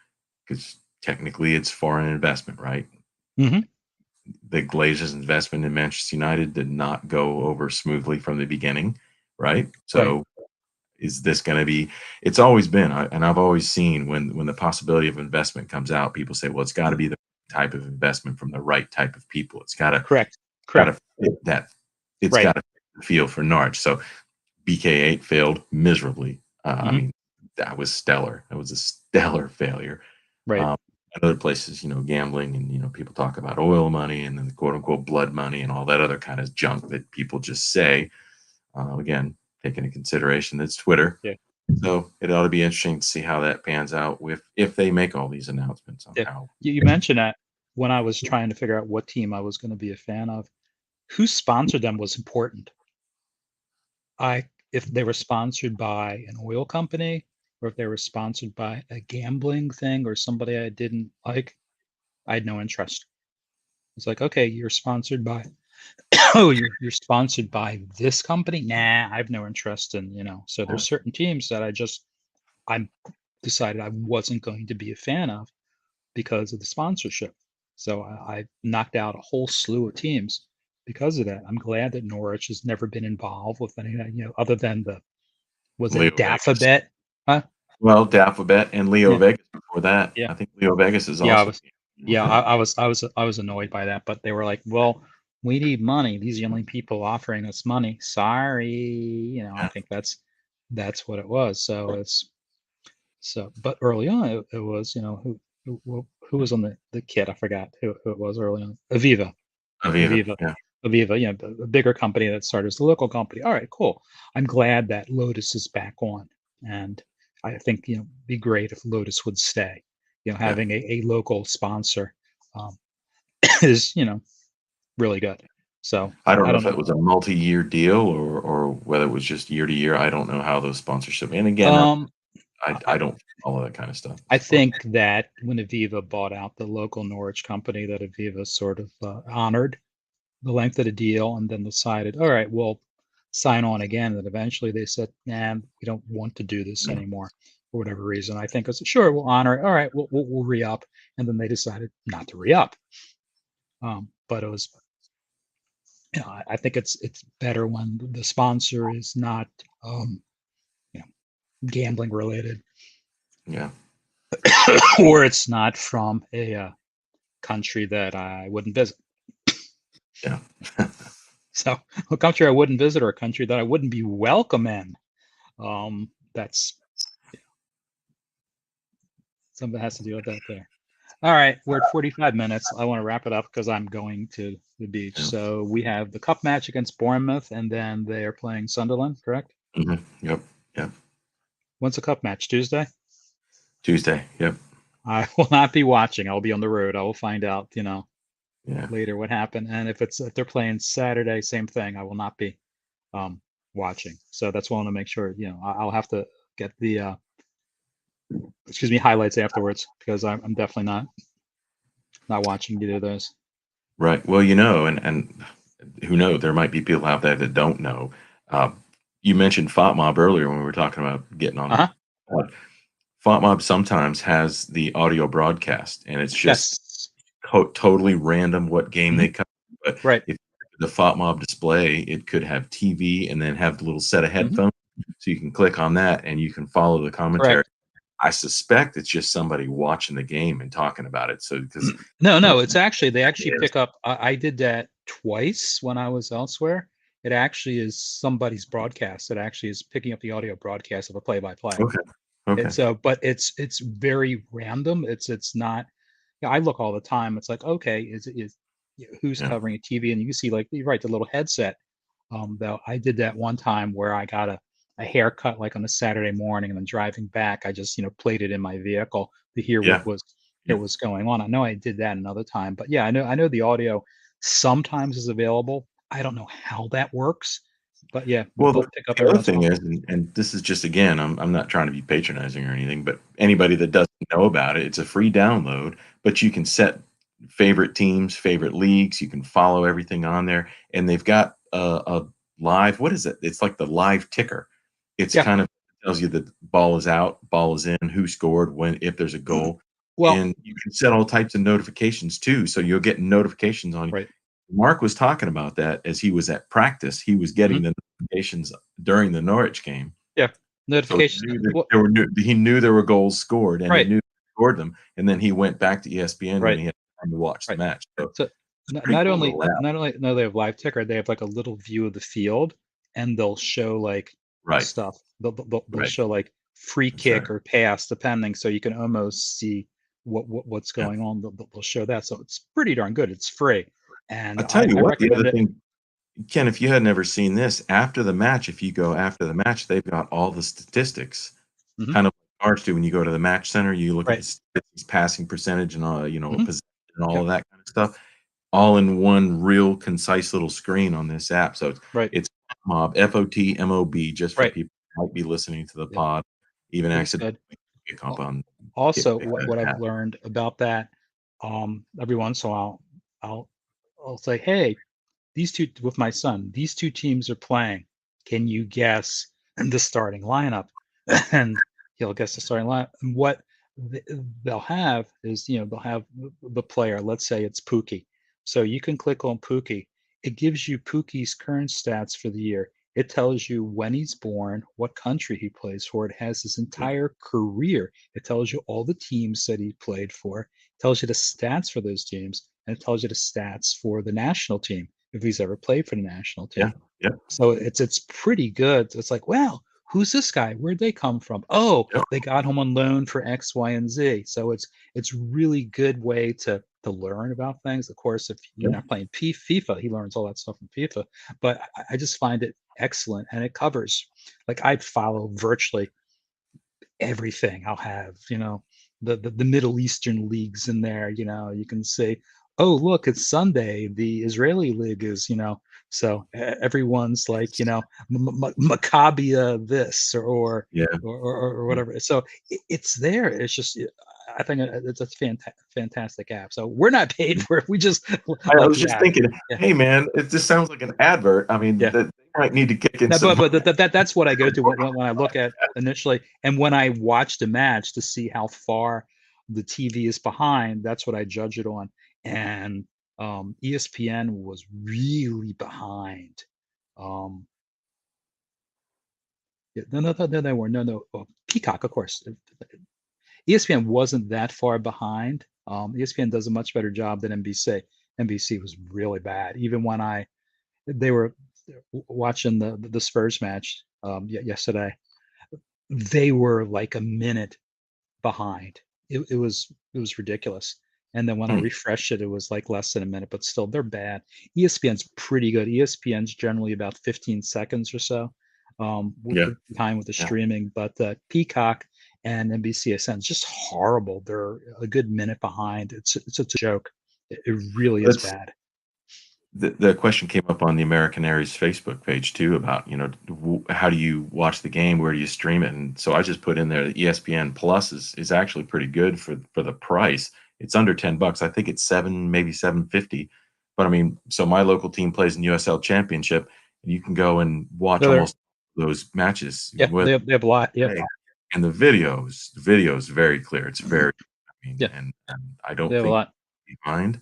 because technically it's foreign investment, right? Mm-hmm. The Glazers' investment in Manchester United did not go over smoothly from the beginning, right? So is this going to be? It's always been, and I've always seen when the possibility of investment comes out, people say, well, it's got to be the type of investment from the right type of people. It's got to Correct. fit that. It's got to feel for Norwich. So BK8 failed miserably. I mean, that was stellar. It was a stellar failure. Right. And other places, gambling, and people talk about oil money and then the quote unquote blood money and all that other kind of junk that people just say. Again, taking into consideration that's Twitter. Yeah. So it ought to be interesting to see how that pans out if they make all these announcements on how. You mentioned that when I was trying to figure out what team I was going to be a fan of, who sponsored them was important. If they were sponsored by an oil company, or if they were sponsored by a gambling thing or somebody I didn't like, I had no interest. It's like, okay, you're sponsored by you're sponsored by this company. Nah, I have no interest in, so there's certain teams that I decided I wasn't going to be a fan of because of the sponsorship. So I knocked out a whole slew of teams because of that. I'm glad that Norwich has never been involved with anything, other than was Leo it Dafabet? Huh? Well, Dafabet and Leo Yeah. Vegas before that. Yeah. I think Leo Vegas is Yeah, also. I was annoyed by that, but they were like, well, we need money. These are the only people offering us money. Sorry, I think that's what it was. But early on it was, who was on the kit? I forgot who it was early on. Aviva. Aviva. Yeah. Aviva, a bigger company that started as a local company. All right, cool. I'm glad that Lotus is back on, and I think be great if Lotus would stay. Having a local sponsor is really good. So I don't know if know. it was a multi-year deal or whether it was just year to year. I don't know how those sponsorship. And again, I don't follow that kind of stuff. I think that when Aviva bought out the local Norwich company, that Aviva sort of honored the length of the deal and then decided, all right, we'll sign on again. And eventually they said, nah, we don't want to do this anymore for whatever reason. I think I said, sure, we'll honor it. All right, we'll re-up. And then they decided not to re-up. But it was, I think it's better when the sponsor is not, gambling related. Yeah. Or it's not from a country that I wouldn't visit. Yeah. So a country I wouldn't visit or a country that I wouldn't be welcome in. That's something has to do with that there. All right, we're at 45 minutes. I want to wrap it up because I'm going to the beach. Yeah. So we have the cup match against Bournemouth, and then they are playing Sunderland, correct? Mm-hmm. Yep. When's the cup match? Tuesday? Tuesday. Yep. I will not be watching. I'll be on the road. I will find out, Yeah. later what happened. And if they're playing Saturday, same thing. I will not be watching. So that's why I want to make sure, I'll have to get the highlights afterwards because I'm definitely not watching either of those. Right. Well, and who knows? There might be people out there that don't know. You mentioned FOTMob earlier when we were talking about getting on. Uh-huh. FOTMob sometimes has the audio broadcast, and it's just Yes. totally random what game they cover. But Right. if the FOTMob display, it could have TV and then have the little set of headphones, so you can click on that and you can follow the commentary. Correct. I suspect it's just somebody watching the game and talking about it. So because no, it's actually they pick up. I did that twice when I was elsewhere. It actually is somebody's broadcast. It actually is picking up the audio broadcast of a play-by-play. Okay. So, but it's very random. It's not. I look all the time. It's like, okay, is who's covering a TV? And you can see, like, you're right, the little headset. Though I did that one time where I got a haircut like on a Saturday morning, and then driving back, I just played it in my vehicle to hear what was going on. I know I did that another time, but yeah, I know the audio sometimes is available. I don't know how that works, but yeah, Well, they'll the pick up other every once in a thing while. is, and this is just, again, I'm not trying to be patronizing or anything, but anybody that doesn't know about it, it's a free download, but you can set favorite teams, favorite leagues. You can follow everything on there, and they've got a live. What is it? It's like the live ticker. It's kind of tells you that ball is out, ball is in, who scored, when, if there's a goal, Well, and you can set all types of notifications too. So you'll get notifications on. right. Mark was talking about that as he was at practice. He was getting the notifications during the Norwich game. Yeah, So notifications. he knew there were goals scored, and Right. he knew he scored them. And then he went back to ESPN when he had time to watch the match. So not only they have live ticker, they have like a little view of the field, and they'll show like stuff. They'll show like free kick or pass, depending, so you can almost see what's going on. They'll show that, so it's pretty darn good. It's free, and I'll tell you I what. The recommend other it. thing, Ken, if you had never seen this, after the match, if you go after the match, they've got all the statistics, kind of like ours do. When you go to the match center, you look at the statistics, passing percentage, and all, position and all of that kind of stuff, all in one real concise little screen on this app. So it's FOTMob, FOTMOB, just for people who might be listening to the pod, even accidentally pick up on. Also, what I've learned about that, every once in a while, I'll say, hey, with my son, these two teams are playing. Can you guess the starting lineup? And he'll guess the starting lineup. And what they'll have is, they'll have the player. Let's say it's Pookie. So you can click on Pookie. It gives you Pookie's current stats for the year. It tells you when he's born, what country he plays for. It has his entire career. It tells you all the teams that he played for. It tells you the stats for those teams, and it tells you the stats for the national team if he's ever played for the national team. Yeah. So it's pretty good. It's like, well, who's this guy? Where'd they come from? Oh, they got him on loan for X, Y, and Z. So it's really good way to learn about things. Of course, if you're not playing FIFA, he learns all that stuff from FIFA. But I just find it excellent, and it covers. Like, I follow virtually everything. I'll have the Middle Eastern leagues in there. You can see oh, look, it's Sunday. The Israeli league is, so everyone's like, Maccabia this Yeah. or whatever. So it's there. It's just, I think it's a fantastic app. So we're not paid for it. We just I like was the just app. thinking, Yeah. hey man, it just sounds like an advert. I mean, Yeah. that they might need to kick in No, some. that's what I go to when I look at initially, and when I watch the match to see how far the TV is behind. That's what I judge it on. And ESPN was really behind. Um, yeah, no, they were no. Peacock, of course. ESPN wasn't that far behind. ESPN does a much better job than NBC. NBC was really bad. Even when they were watching the Spurs match yesterday, they were like a minute behind. It was ridiculous. And then when I Hmm. refreshed it, it was like less than a minute, but still they're bad. ESPN's pretty good. ESPN's generally about 15 seconds or so Yeah. with time with the Yeah. streaming, but Peacock and NBCSN is just horrible. They're a good minute behind. It's a joke. It really is That's bad. the question came up on the AmeriCanaries Facebook page too about, how do you watch the game? Where do you stream it? And so I just put in there that ESPN Plus is actually pretty good for the price. It's under $10. I think it's maybe 7.50. But I mean, so my local team plays in USL Championship, and you can go and watch No, almost those matches yeah, with they have a lot. Yeah, and the video's very clear. It's very, I mean, yeah, and I they don't have a think lot. behind.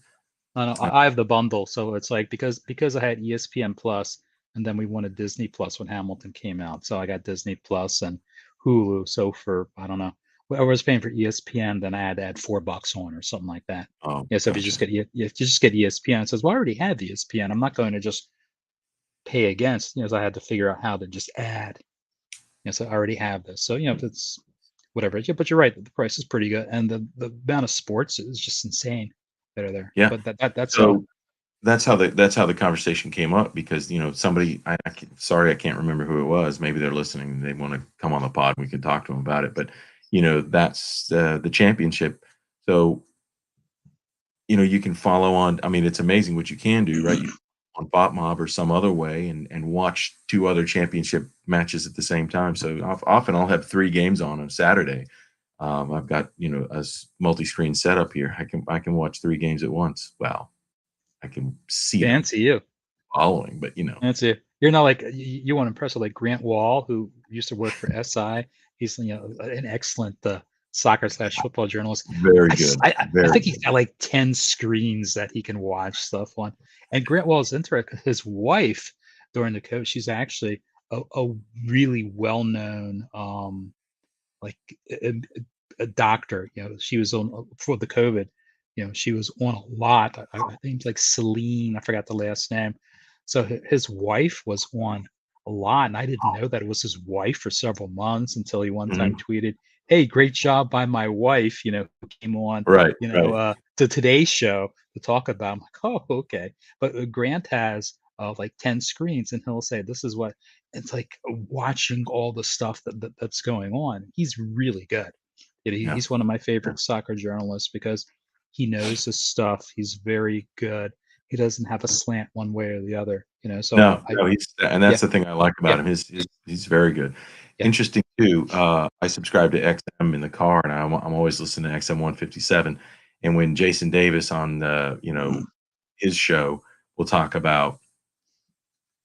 I know, I have the bundle, so it's like because I had ESPN Plus, and then we wanted Disney Plus when Hamilton came out, so I got Disney Plus and Hulu. So for I don't know, I was paying for ESPN, then I had to add $4 on or something like that. Oh, Yeah, so if you just gotcha. get if you just get ESPN, it says, well, I already have ESPN. I'm not going to just pay against, so I had to figure out how to just add. So I already have this. So if it's whatever. Yeah, but you're right, the price is pretty good, and the amount of sports is just insane that are there. Yeah. But that's So that's how the conversation came up because somebody sorry I can't remember who it was. Maybe they're listening and they want to come on the pod. And we can talk to them about it. But that's the championship. So you can follow on. I mean, it's amazing what you can do, right? You on Bot Mob or some other way and watch two other championship matches at the same time. So often I'll have 3 games on a Saturday. I've got a multi-screen setup here. I can watch 3 games at once. Wow. I can see them fancy you. following, but That's it. You're not like you want to impress with like Grant Wall, who used to work for SI. He's an excellent soccer/football journalist. very good, I very think he's good. got like 10 screens that he can watch stuff on. And Grant Wall is interesting. His wife during the coach, she's actually a really well-known like a, a doctor. She was on for the COVID. She was on a lot. I think it's like Celine. I forgot the last name. So his wife was on a lot, and I didn't know that it was his wife for several months until he one time Mhm. tweeted, "Hey, great job by my wife." Who came on, Right, right. to Today's Show to talk about. I'm like, oh, okay. But Grant has like 10 screens, and he'll say, "This is what." It's like watching all the stuff that's going on. He's really good. Yeah. He's one of my Yeah. favorite soccer journalists because he knows his stuff. He's very good. He doesn't have a slant one way or the other. So No, no, and yeah, that's the thing I like about yeah, him. He's very good. yeah. Interesting too. I subscribe to XM in the car, and I'm always listening to XM 157. And when Jason Davis on his show will talk about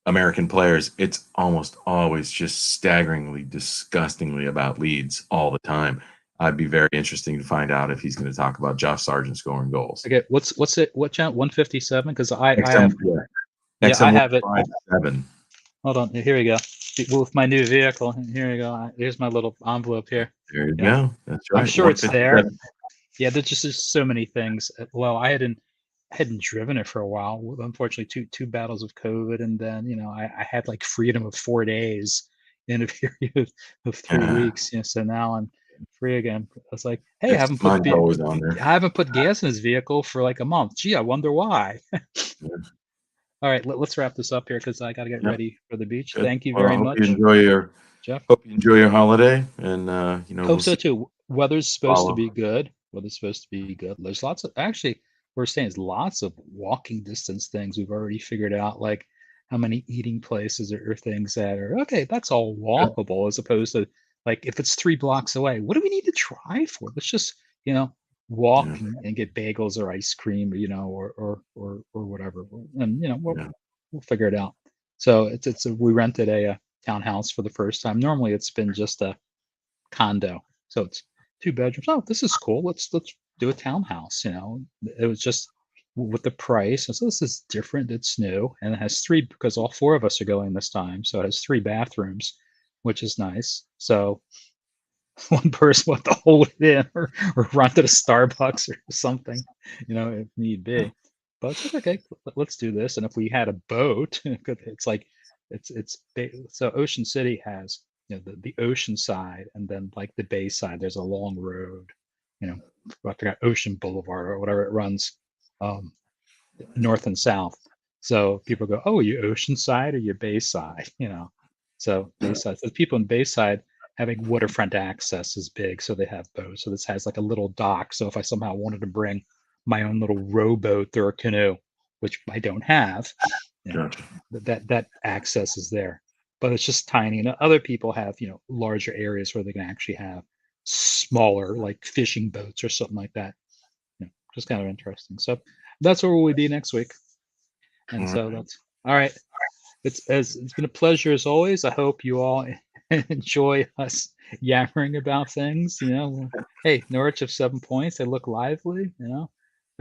American players, it's almost always just staggeringly, disgustingly about Leeds all the time. I'd be very interesting to find out if he's going to talk about Josh Sargent scoring goals. Okay, what's it? What channel? 157? Because I XM, have yeah, I XM have it. 157. Hold on. Here we go. With my new vehicle. Here we go. Here's my little envelope here. There you Yeah, go. That's I'm right. sure it's there. 157. Yeah, there's so many things. Well, I hadn't driven it for a while. Unfortunately, two battles of COVID, and then I had like freedom of 4 days in a period of 3 weeks. So now I'm free again. I was like, hey, I It's haven't put mine's always on there. gas in this vehicle for like a month. Gee, I wonder why. Yeah. All right, let's wrap this up here because I got to get Yep. ready for the beach. Good. Thank you Well, I very hope you much, enjoy your Jeff. holiday, and Hope we'll so see too. Weather's you supposed to follow. be good. Weather's supposed to be good. There's lots of actually we're saying is lots of walking distance things we've already figured out, like how many eating places or things that are okay. That's all walkable, as opposed to like if it's 3 blocks away, what do we need to drive for? Let's just walk Yeah. and get bagels or ice cream, or whatever, and Yeah. we'll figure it out. So we rented a townhouse for the first time. Normally it's been just a condo, so it's 2 bedrooms. Oh, this is cool. Let's do a townhouse. It was just with the price. And so this is different. It's new, and it has three because all four of us are going this time. So it has 3 bathrooms, which is nice. So one person will have to hold it in or run to the Starbucks or something, if need be. But it's like, okay, let's do this. And if we had a boat, it's like so Ocean City has the ocean side, and then like the bay side, there's a long road, I forgot, Ocean Boulevard or whatever it runs, um, north and south. So people go, oh, are you Oceanside or you Bayside? So Bayside. So the people in Bayside having waterfront access is big, so they have boats. So this has like a little dock. So if I somehow wanted to bring my own little rowboat or a canoe, which I don't have, Gotcha. that access is there. But it's just tiny. And other people have larger areas where they can actually have smaller, like fishing boats or something like that. Just kind of interesting. So that's where we'll be next week. And All so right. that's all right. It's been a pleasure as always. I hope you all enjoy us yammering about things. Hey, Norwich have 7 points. They look lively.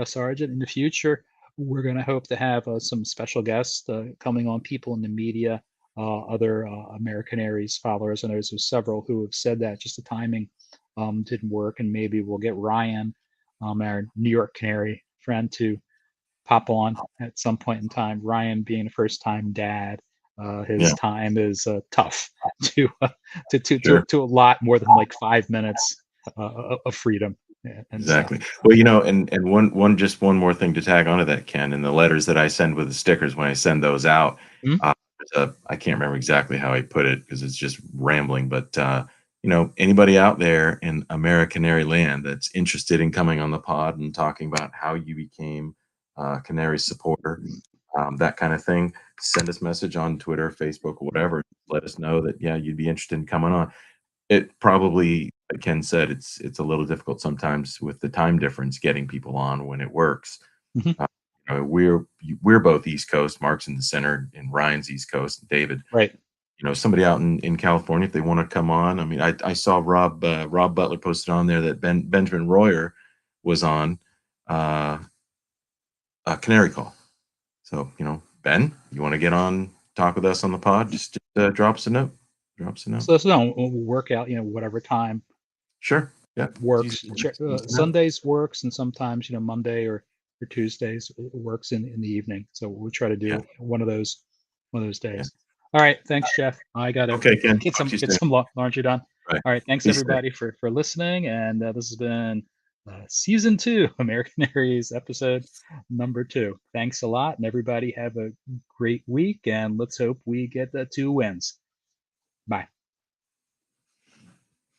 Sargent. In the future, we're going to hope to have some special guests coming on, people in the media, other AmeriCanaries followers. And there's several who have said that just the timing didn't work, and maybe we'll get Ryan, our New York Canary friend, to pop on at some point in time. Ryan, being a first-time dad, his Yeah. time is tough to Sure. to a lot more than like 5 minutes of freedom and Exactly. stuff. Well, and one more thing to tag onto that, Ken, in the letters that I send with the stickers, when I send those out, Mhm. I can't remember exactly how I put it because it's just rambling, but anybody out there in AmeriCanary land that's interested in coming on the pod and talking about how you became a Canary supporter, that kind of thing, send us a message on Twitter, Facebook, whatever. Let us know that, yeah, you'd be interested in coming on. It probably, like Ken said, it's a little difficult sometimes with the time difference getting people on when it works. Mhm. Uh, we're both East Coast. Mark's in the center, and Ryan's East Coast. And David, Right. somebody out in California, if they want to come on. I mean, I saw Rob Butler posted on there that Benjamin Royer was on a Canary Call. So Ben, you want to get on, talk with us on the pod? Just drop us a note. Drop us a note. So we'll work out whatever time Sure. Yeah. works. Easy. Sundays works, and sometimes Monday or Tuesdays works in the evening. So we'll try to do one of those days. All right, thanks, Jeff. I gotta Okay, Ken. get Talk to you some soon. laundry done. Right. All right, thanks Be safe. everybody for listening, and this has been season 2, AmeriCanaries, episode number 2. Thanks a lot, and everybody have a great week, and let's hope we get the 2 wins. Bye.